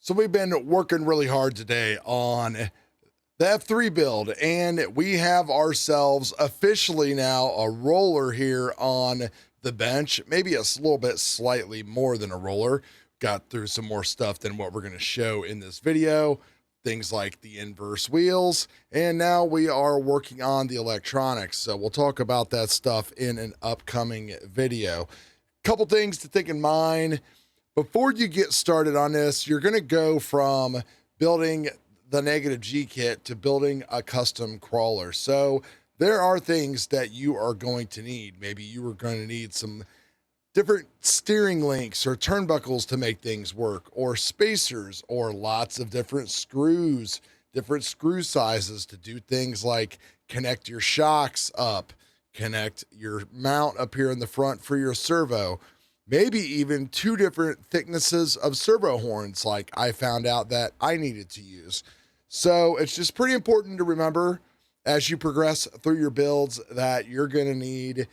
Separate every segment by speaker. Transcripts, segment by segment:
Speaker 1: So we've been working really hard today on the F3 build, and we have ourselves officially now a roller here on the bench, maybe a little bit slightly more than a roller. Got through some more stuff than what we're going to show in this video, things like the inverse wheels, and now we are working on the electronics. So we'll talk about that stuff in an upcoming video. Couple things to think in mind. Before you get started on this, you're going to go from building the negative G kit to building a custom crawler. So there are things that you are going to need. Maybe you are going to need some different steering links or turnbuckles to make things work, or spacers, or lots of different screws, different screw sizes to do things like connect your shocks up, connect your mount up here in the front for your servo. Maybe even two different thicknesses of servo horns, like I found out that I needed to use. So it's just pretty important to remember as you progress through your builds that you're going to need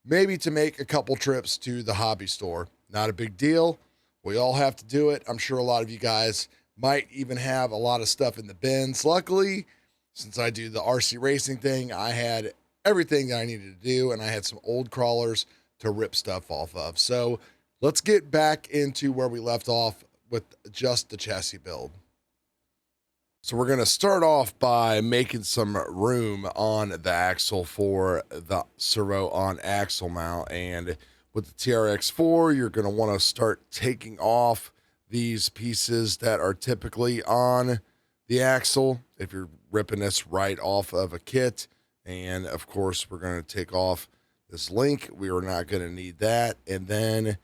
Speaker 1: maybe to make a couple trips to the hobby store. Not a big deal. We all have to do it. I'm sure a lot of you guys might even have a lot of stuff in the bins. Luckily, since I do the RC racing thing, I had everything that I needed to do, and I had some old crawlers to rip stuff off of. So let's get back into where we left off with just the chassis build. So we're going to start off by making some room on the axle for the servo on axle mount. And with the TRX4, you're going to want to start taking off these pieces that are typically on the axle if you're ripping this right off of a kit. And of course, we're going to take off this link. We are not going to need that. And then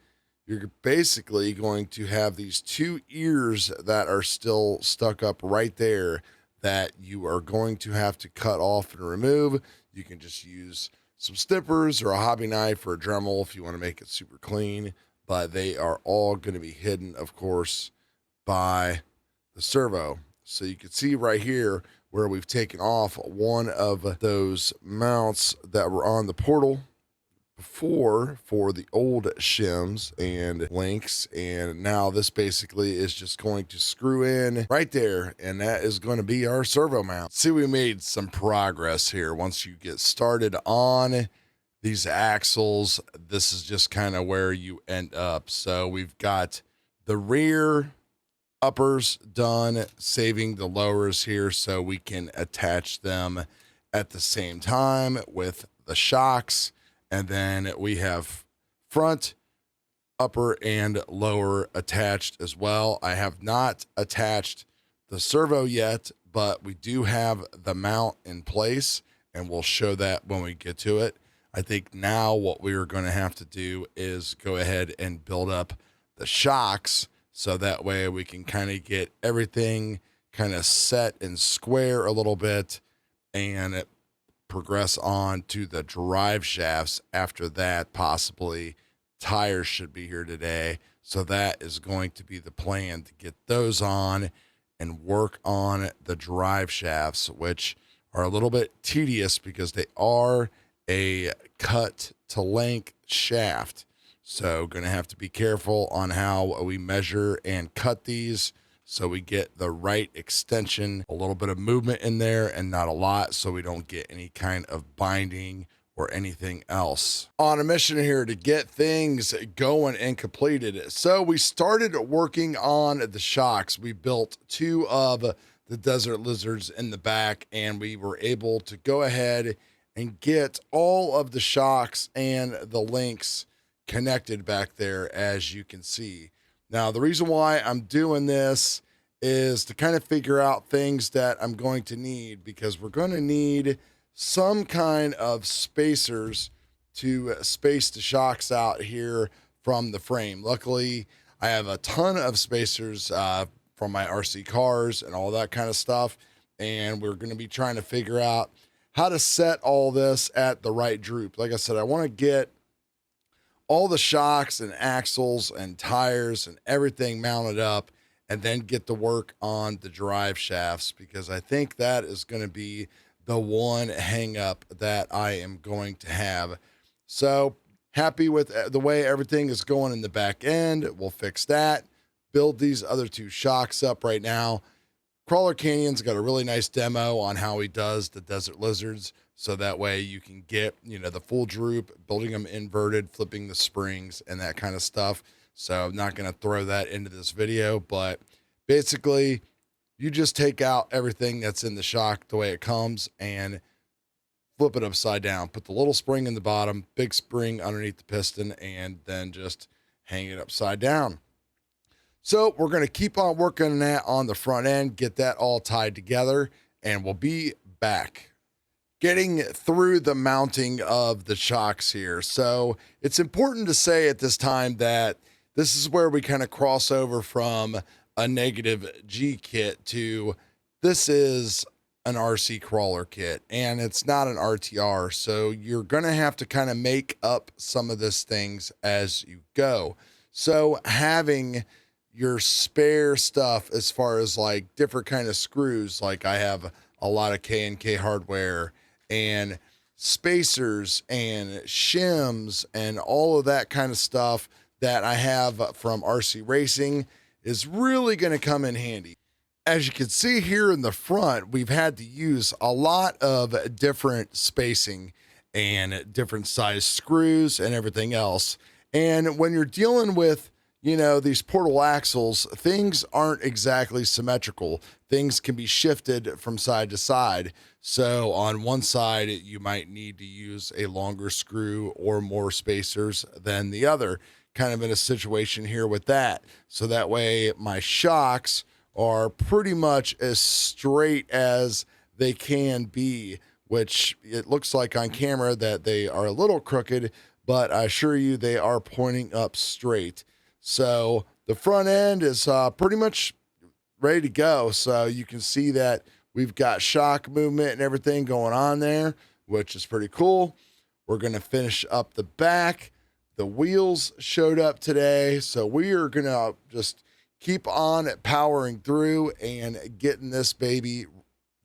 Speaker 1: you're basically going to have these two ears that are still stuck up right there that you are going to have to cut off and remove. You can just use some snippers or a hobby knife or a Dremel if you want to make it super clean, but they are all going to be hidden, of course, by the servo. So you can see right here where we've taken off one of those mounts that were on the portal before for the old shims and links, and now this basically is just going to screw in right there, and that is going to be our servo mount. See, we made some progress here. Once you get started on these axles, this is just kind of where you end up. So we've got the rear uppers done, saving the lowers here so we can attach them at the same time with the shocks. And then we have front, upper, and lower attached as well. I have not attached the servo yet, but we do have the mount in place, and we'll show that when we get to it. I think now what we are going to have to do is go ahead and build up the shocks, so that way we can kind of get everything kind of set and square a little bit, and progress on to the drive shafts. After that, possibly tires should be here today. So that is going to be the plan, to get those on and work on the drive shafts, which are a little bit tedious because they are a cut to length shaft. So going to have to be careful on how we measure and cut these, so we get the right extension, a little bit of movement in there and not a lot, so we don't get any kind of binding or anything else. On a mission here to get things going and completed. So we started working on the shocks. We built two of the Desert Lizards in the back, and we were able to go ahead and get all of the shocks and the links connected back there, as you can see. Now, the reason why I'm doing this is to kind of figure out things that I'm going to need, because we're going to need some kind of spacers to space the shocks out here from the frame. Luckily, I have a ton of spacers from my RC cars and all that kind of stuff, and we're going to be trying to figure out how to set all this at the right droop. Like I said, I want to get all the shocks and axles and tires and everything mounted up, and then get to work on the drive shafts, because I think that is going to be the one hang up that I am going to have. So happy with the way everything is going in the back end. We'll fix that. build these other two shocks up right now. Crawler Canyon's got a really nice demo on how he does the desert lizards. So that way you can get, the full droop, building them inverted, flipping the springs and that kind of stuff. So I'm not going to throw that into this video, but basically you just take out everything that's in the shock the way it comes and flip it upside down. Put the little spring in the bottom, big spring underneath the piston, and then just hang it upside down. So we're going to keep on working on that on the front end, get that all tied together, and we'll be back. Getting through the mounting of the shocks here. So it's important to say at this time that this is where we kind of cross over from a negative G kit to this is an RC crawler kit, and it's not an RTR. So you're going to have to kind of make up some of these things as you go. So having your spare stuff as far as like different kind of screws, like I have a lot of K&K hardware and spacers and shims and all of that kind of stuff that I have from RC Racing is really going to come in handy. As you can see here in the front, we've had to use a lot of different spacing and different size screws and everything else. And when you're dealing with these portal axles, things aren't exactly symmetrical. Things can be shifted from side to side. So on one side, you might need to use a longer screw or more spacers than the other, kind of in a situation here with that. So that way my shocks are pretty much as straight as they can be, which it looks like on camera that they are a little crooked, but I assure you they are pointing up straight. So the front end is pretty much ready to go. So you can see that we've got shock movement and everything going on there, which is pretty cool. We're going to finish up the back. The wheels showed up today. So we are going to just keep on powering through and getting this baby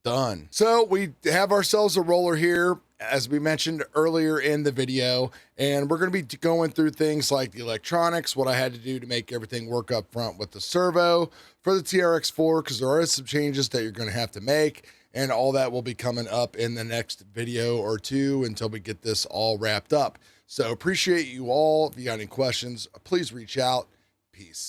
Speaker 1: done. So we have ourselves a roller here, as we mentioned earlier in the video, and we're going to be going through things like the electronics, what I had to do to make everything work up front with the servo for the TRX4, because there are some changes that you're going to have to make, and all that will be coming up in the next video or two until we get this all wrapped up. So appreciate you all. If you got any questions, please reach out. Peace.